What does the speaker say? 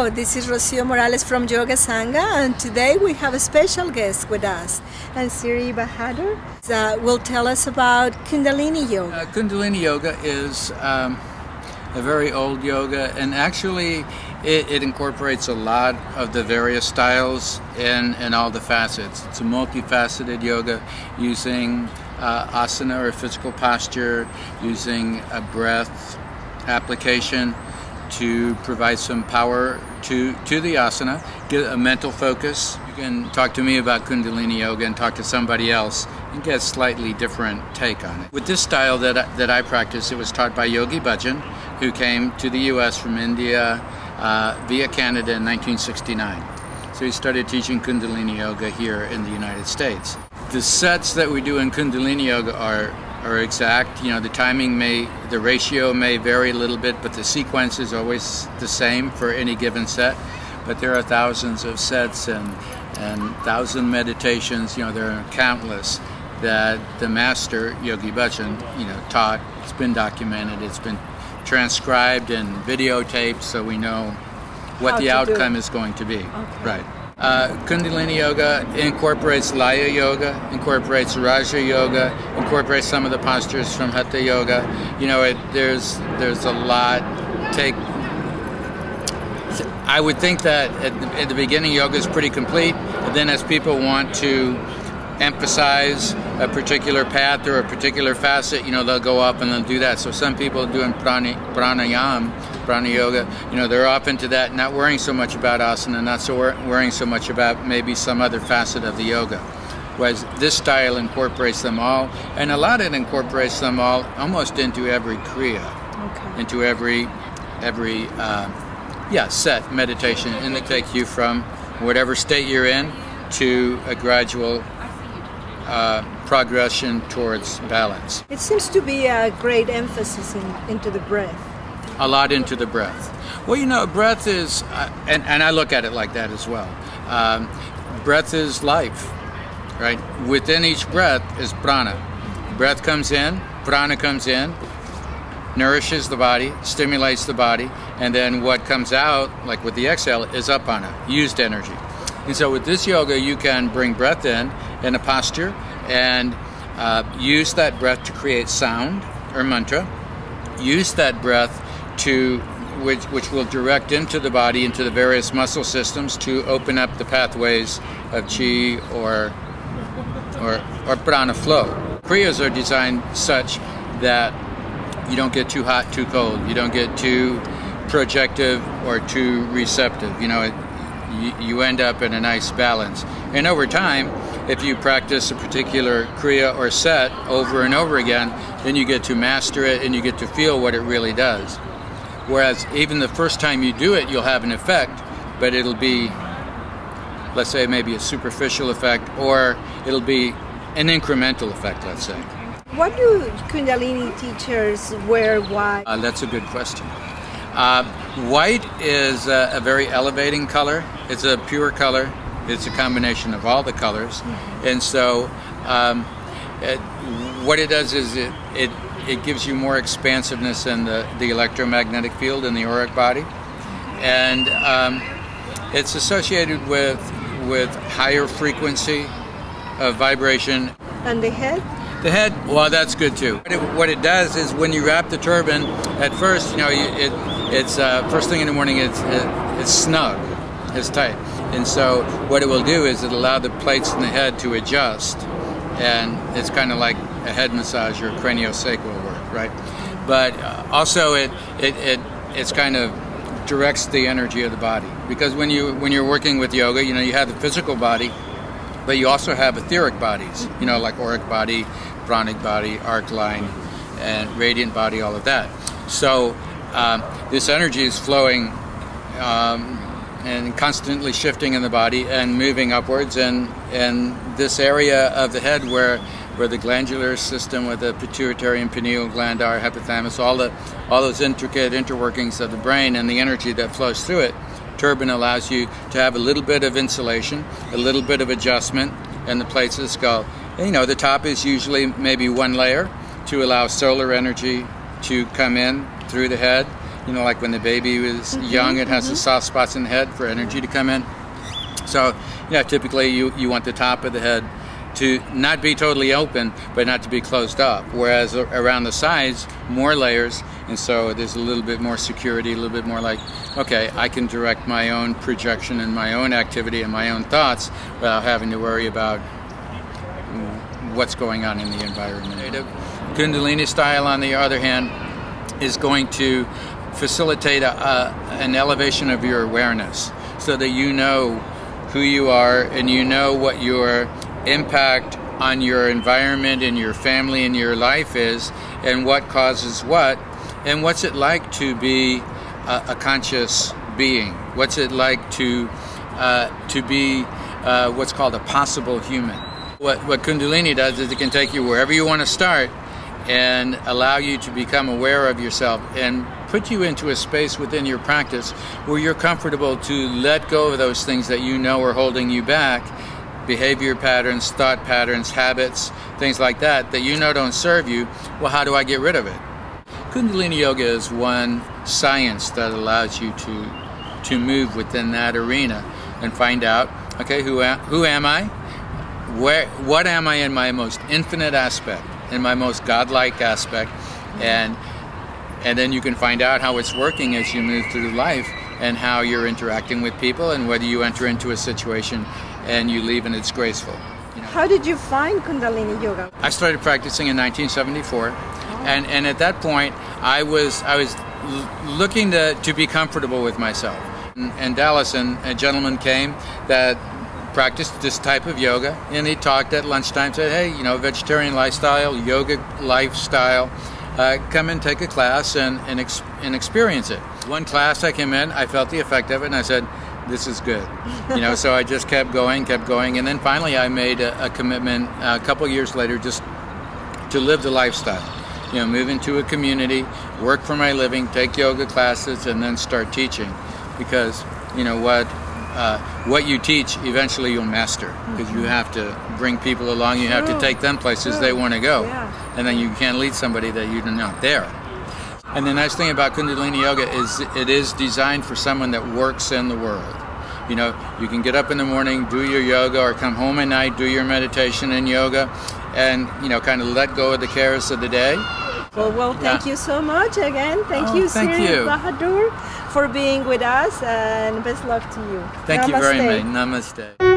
Hello, this is Rocio Morales from Yoga Sangha, and today we have a special guest with us, and Siri Bahadur will tell us about Kundalini Yoga. Kundalini Yoga is a very old yoga, and actually it incorporates a lot of the various styles and all the facets. It's a multifaceted yoga using asana or physical posture, using a breath application to provide some power to the asana, get a mental focus. You can talk to me about Kundalini Yoga and talk to somebody else and get a slightly different take on it. With this style that I practice, it was taught by Yogi Bhajan, who came to the U.S. from India via Canada in 1969. So he started teaching Kundalini Yoga here in the United States. The sets that we do in Kundalini Yoga are exact. You know, the ratio may vary a little bit, but the sequence is always the same for any given set. But there are thousands of sets and 1,000 meditations. You know, there are countless that the master Yogi Bhajan, taught. It's been documented. It's been transcribed and videotaped, so we know what the outcome is going to be. Okay. Right. Kundalini Yoga incorporates Laya Yoga, incorporates Raja Yoga, incorporates some of the postures from Hatha Yoga. You know, there's a lot. I would think that at the beginning yoga is pretty complete, but then as people want to emphasize a particular path or a particular facet, they'll go up and they'll do that. So some people doing prana yoga, they're off into that, not worrying so much about asana, not so worrying so much about maybe some other facet of the yoga. Whereas this style incorporates them all, and a lot of it incorporates them all almost into every kriya, into every set meditation, and they take you from whatever state you're in to a gradual progression towards balance. It seems to be a great emphasis into the breath. A lot into the breath. Well, breath is, and I look at it like that as well. Breath is life, right? Within each breath is prana. Breath comes in, prana comes in, nourishes the body, stimulates the body, and then what comes out, like with the exhale, is apana, used energy. And so with this yoga, you can bring breath in a posture and use that breath to create sound or mantra. Use that breath which will direct into the body, into the various muscle systems to open up the pathways of chi or prana flow. Kriyas are designed such that you don't get too hot, too cold. You don't get too projective or too receptive. You end up in a nice balance. And over time, if you practice a particular kriya or set over and over again, then you get to master it and you get to feel what it really does. Whereas even the first time you do it, you'll have an effect, but it'll be, let's say, maybe a superficial effect, or it'll be an incremental effect, let's say. What do Kundalini teachers wear white? That's a good question. White is a very elevating color. It's a pure color. It's a combination of all the colors. And so what it does is it gives you more expansiveness in the electromagnetic field in the auric body. And it's associated with higher frequency of vibration. And the head? The head, well, that's good too. What it does is when you wrap the turban, at first, it's first thing in the morning, it's snug, it's tight. And so what it will do is it'll allow the plates in the head to adjust, and it's kind of like a head massage or craniosacral work, right? But also it's kind of directs the energy of the body, because when you're working with yoga, you have the physical body, but you also have etheric bodies, like auric body, pranic body, arc line, and radiant body, all of that. So this energy is flowing and constantly shifting in the body and moving upwards, and this area of the head where the glandular system with the pituitary and pineal gland are, hypothalamus, all those intricate interworkings of the brain and the energy that flows through it, turban allows you to have a little bit of insulation, a little bit of adjustment in the plates of the skull. And, the top is usually maybe one layer to allow solar energy to come in through the head, You know, like when the baby was young, it has the soft spots in the head for energy to come in. So, yeah, typically you want the top of the head to not be totally open, but not to be closed up. Whereas around the sides, more layers, and so there's a little bit more security, a little bit more like, okay, I can direct my own projection and my own activity and my own thoughts without having to worry about what's going on in the environment. Kundalini style, on the other hand, is going to facilitate an elevation of your awareness so that you know who you are and you know what your impact on your environment and your family and your life is, and what causes what, and what's it like to be a conscious being. What's it like to be what's called a possible human. What Kundalini does is it can take you wherever you want to start and allow you to become aware of yourself and put you into a space within your practice where you're comfortable to let go of those things that you know are holding you back, behavior patterns, thought patterns, habits, things like that you know don't serve you. Well, how do I get rid of it? Kundalini Yoga is one science that allows you to move within that arena and find out, okay, who am I? What am I in my most infinite aspect, in my most godlike aspect, and then you can find out how it's working as you move through life and how you're interacting with people and whether you enter into a situation and you leave and it's graceful. You know. How did you find Kundalini Yoga? I started practicing in 1974, and at that point I was looking to be comfortable with myself. In Dallas, and a gentleman came that practiced this type of yoga, and he talked at lunchtime, said, hey, you know, vegetarian lifestyle, yoga lifestyle, come and take a class and experience it. One class I came in, I felt the effect of it, and I said, this is good. You know, so I just kept going, and then finally I made a commitment a couple years later just to live the lifestyle. You know, move into a community, work for my living, take yoga classes, and then start teaching. Because, you know, what you teach, eventually you'll master. Because you have to bring people along, you have to take them places they want to go. And then you can't lead somebody that you're not there. And the nice thing about Kundalini Yoga is it is designed for someone that works in the world. You know, you can get up in the morning, do your yoga, or come home at night, do your meditation and yoga, and, you know, kind of let go of the cares of the day. Well, thank you so much again. Thank you, Siri Bahadur, for being with us, and best luck to you. Thank you very much. Namaste.